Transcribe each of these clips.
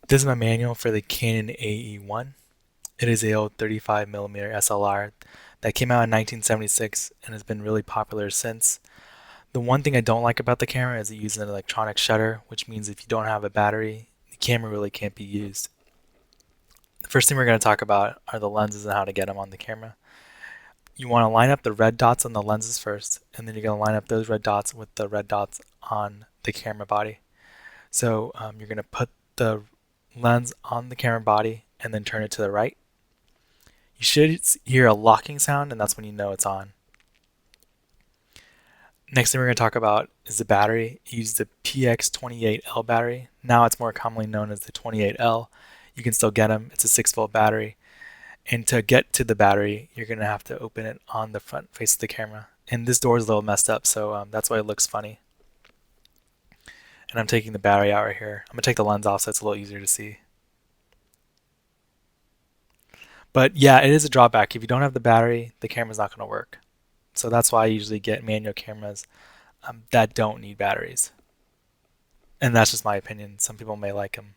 This is my manual for the Canon AE-1. It is a old 35mm SLR that came out in 1976 and has been really popular since. The one thing I don't like about the camera is it uses an electronic shutter, which means if you don't have a battery, the camera really can't be used. The first thing we're going to talk about are the lenses and how to get them on the camera. You want to line up the red dots on the lenses first, and then you're going to line up those red dots with the red dots on the camera body. So you're going to put the lens on the camera body and then turn it to the right. You should hear a locking sound, and that's when you know it's on. Next thing we're going to talk about is the battery. Use the PX28L battery. Now it's more commonly known as the 28L. You can still get them. It's a 6-volt battery. And to get to the battery, you're going to have to open it on the front face of the camera. And this door is a little messed up, so that's why it looks funny. And I'm taking the battery out right here. I'm going to take the lens off so it's a little easier to see. But yeah, it is a drawback. If you don't have the battery, the camera's not going to work. So that's why I usually get manual cameras that don't need batteries. And that's just my opinion. Some people may like them.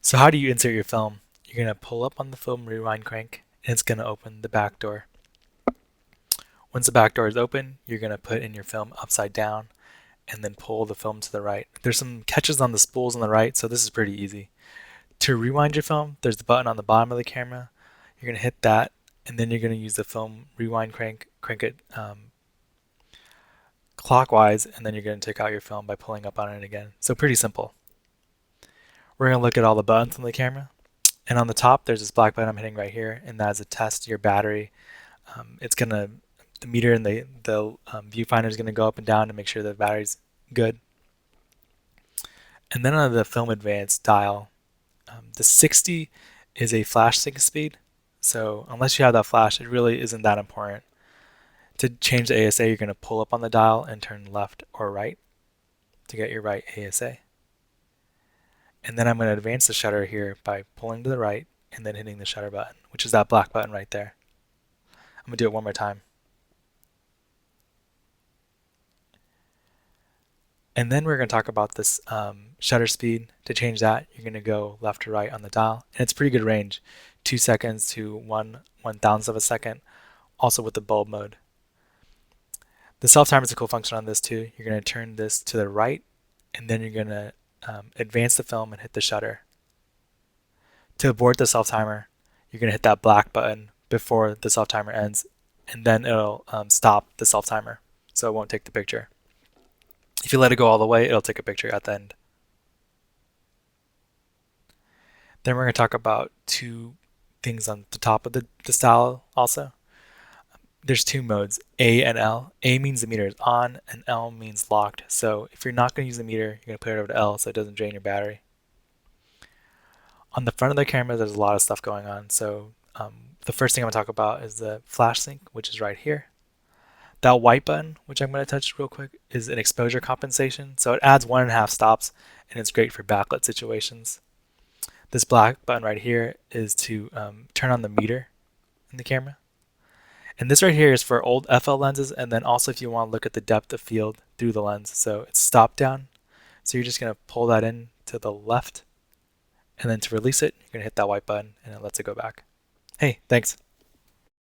So how do you insert your film? You're going to pull up on the film rewind crank, and it's going to open the back door. Once the back door is open, you're going to put in your film upside down and then pull the film to the right. There's some catches on the spools on the right, so this is pretty easy. To rewind your film, there's the button on the bottom of the camera. You're going to hit that, and then you're going to use the film rewind crank it clockwise, and then you're going to take out your film by pulling up on it again. So pretty simple. We're going to look at all the buttons on the camera. And on the top, there's this black button I'm hitting right here, and that is a test your battery. The meter in the viewfinder is going to go up and down to make sure the battery's good. And then on the film advance dial, the 60 is a flash sync speed. So unless you have that flash, it really isn't that important. To change the ASA, you're going to pull up on the dial and turn left or right to get your right ASA. And then I'm going to advance the shutter here by pulling to the right and then hitting the shutter button, which is that black button right there. I'm going to do it one more time. And then we're going to talk about this shutter speed. To change that, you're going to go left to right on the dial. And it's pretty good range, 2 seconds to 1/1000th of a second, also with the bulb mode. The self-timer is a cool function on this too. You're going to turn this to the right, and then you're going to advance the film and hit the shutter. To abort the self-timer, you're going to hit that black button before the self-timer ends, and then it'll stop the self-timer, so it won't take the picture. If you let it go all the way, it'll take a picture at the end. Then we're going to talk about two things on the top of the style also. There's two modes, A and L. A means the meter is on, and L means locked. So if you're not going to use the meter, you're going to put it over to L so it doesn't drain your battery. On the front of the camera, there's a lot of stuff going on. So the first thing I'm going to talk about is the flash sync, which is right here. That white button, which I'm going to touch real quick, is an exposure compensation. So it adds 1.5 stops, and it's great for backlit situations. This black button right here is to turn on the meter in the camera. And this right here is for old FL lenses, and then also if you want to look at the depth of field through the lens. So it's stop down. So you're just going to pull that in to the left, and then to release it, you're going to hit that white button, and it lets it go back. Hey, thanks.